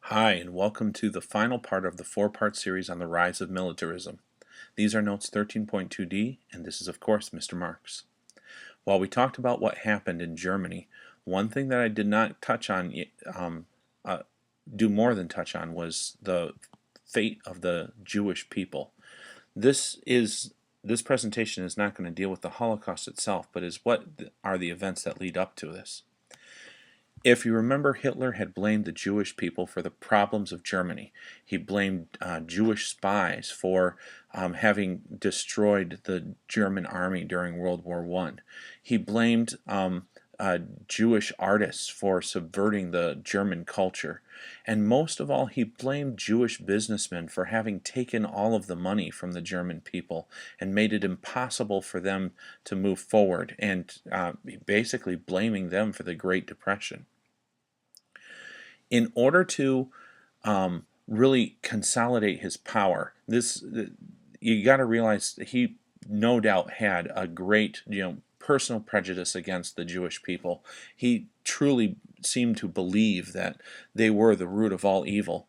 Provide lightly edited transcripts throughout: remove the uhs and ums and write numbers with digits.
Hi, and welcome to the final part of the four-part series on the rise of militarism. These are notes 13.2d, and this is, of course, Mr. Marks. While we talked about what happened in Germany, one thing that I did not touch on, do more than touch on, was the fate of the Jewish people. This presentation is not going to deal with the Holocaust itself, but is what are the events that lead up to this. If you remember, Hitler had blamed the Jewish people for the problems of Germany. He blamed Jewish spies for having destroyed the German army during World War I. He blamed Jewish artists for subverting the German culture. And most of all, he blamed Jewish businessmen for having taken all of the money from the German people and made it impossible for them to move forward, and basically blaming them for the Great Depression. In order to really consolidate his power, you got to realize that he no doubt had a great, personal prejudice against the Jewish people. He truly seemed to believe that they were the root of all evil.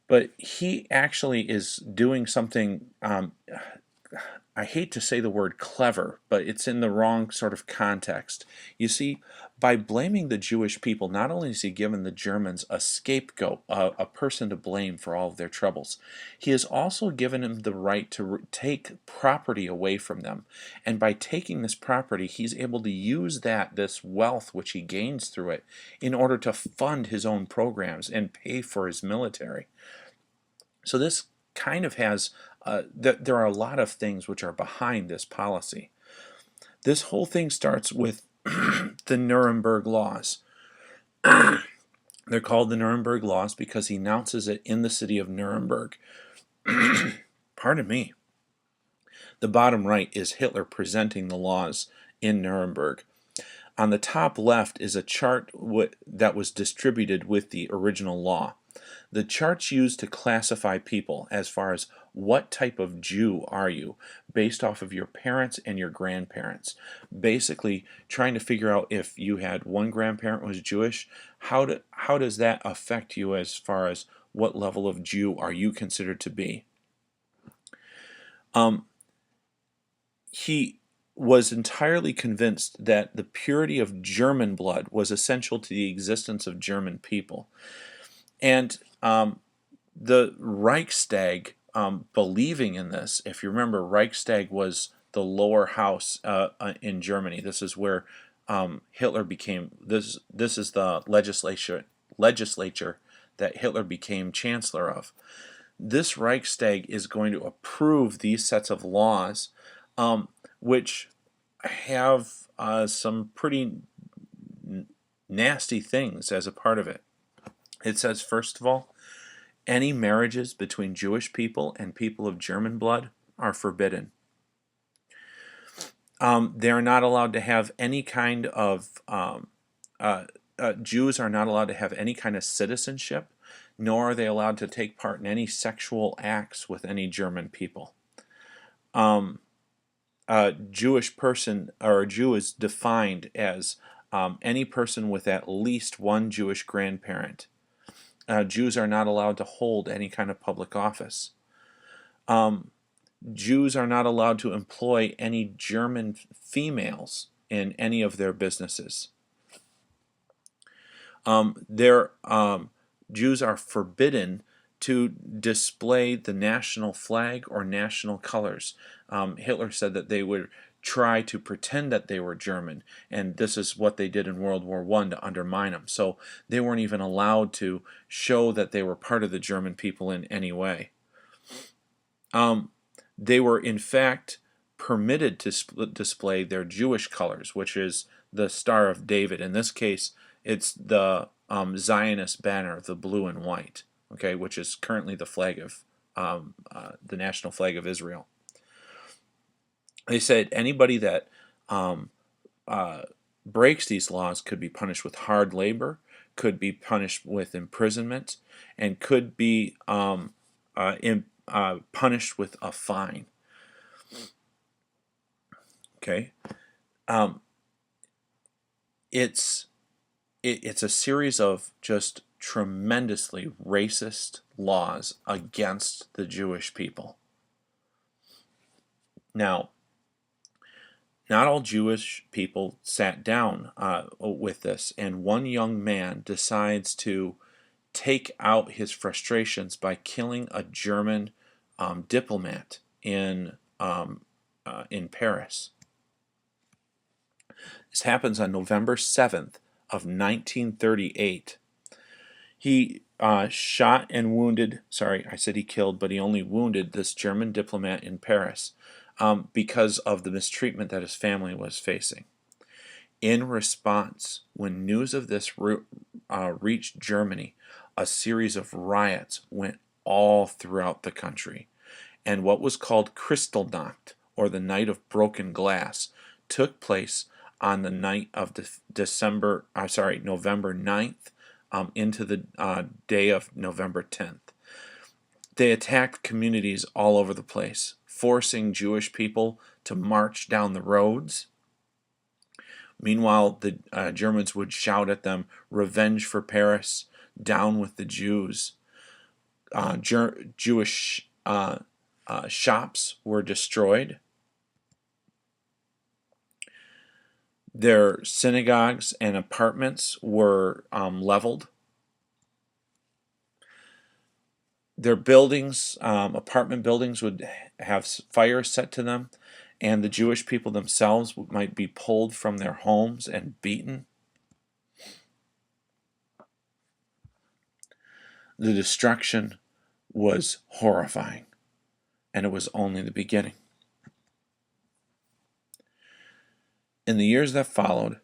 But he actually is doing something, I hate to say the word clever, but it's in the wrong sort of context. You see, by blaming the Jewish people, not only has he given the Germans a scapegoat, a person to blame for all of their troubles, he has also given them the right to take property away from them. And by taking this property, he's able to use this wealth which he gains through it, in order to fund his own programs and pay for his military. So this kind of has, there are a lot of things which are behind this policy. This whole thing starts with the Nuremberg Laws. They're called the Nuremberg Laws because he announces it in the city of Nuremberg. Pardon me. The bottom right is Hitler presenting the laws in Nuremberg. On the top left is a chart that was distributed with the original law. The chart's used to classify people as far as what type of Jew are you, based off of your parents and your grandparents. Basically, trying to figure out if you had one grandparent was Jewish, how does that affect you as far as what level of Jew are you considered to be. He was entirely convinced that the purity of German blood was essential to the existence of German people. And the Reichstag, believing in this, if you remember, Reichstag was the lower house in Germany. This is where Hitler became, this is the legislature that Hitler became chancellor of. This Reichstag is going to approve these sets of laws, which have some pretty nasty things as a part of it. It says, first of all, any marriages between Jewish people and people of German blood are forbidden. They are not allowed to have any kind of, Jews are not allowed to have any kind of citizenship, nor are they allowed to take part in any sexual acts with any German people. A Jewish person, or a Jew, is defined as any person with at least one Jewish grandparent. Jews are not allowed to hold any kind of public office. Jews are not allowed to employ any German females in any of their businesses. Jews are forbidden to display the national flag or national colors. Hitler said that they would try to pretend that they were German, and this is what they did in World War I to undermine them. So they weren't even allowed to show that they were part of the German people in any way. They were in fact permitted to display their Jewish colors, which is the Star of David. In this case, it's the Zionist banner, the blue and white, okay, which is currently the flag of the national flag of Israel. They said anybody that breaks these laws could be punished with hard labor, could be punished with imprisonment, and could be punished with a fine. Okay, it's a series of just tremendously racist laws against the Jewish people. Now, not all Jewish people sat down with this, and one young man decides to take out his frustrations by killing a German diplomat in Paris. This happens on November 7th of 1938. He shot and wounded, sorry, I said he killed, but he only wounded this German diplomat in Paris because of the mistreatment that his family was facing. In response, when news of this reached Germany, a series of riots went all throughout the country. And what was called Kristallnacht, or the Night of Broken Glass, took place on the night of November 9th into the day of November 10th. They attacked communities all over the place, forcing Jewish people to march down the roads. Meanwhile, the Germans would shout at them, "Revenge for Paris, down with the Jews." Jewish shops were destroyed. Their synagogues and apartments were leveled. Their buildings, apartment buildings, would have fires set to them, and the Jewish people themselves might be pulled from their homes and beaten. The destruction was horrifying, and it was only the beginning. In the years that followed,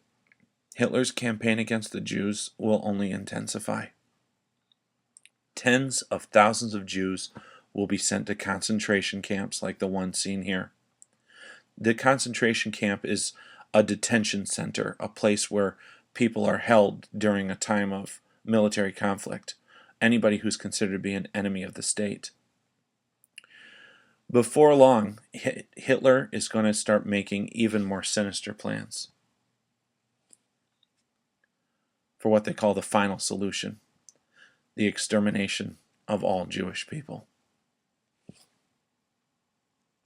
Hitler's campaign against the Jews will only intensify. Tens of thousands of Jews will be sent to concentration camps like the one seen here. The concentration camp is a detention center, a place where people are held during a time of military conflict, anybody who's considered to be an enemy of the state. Before long, Hitler is going to start making even more sinister plans for what they call the final solution, the extermination of all Jewish people.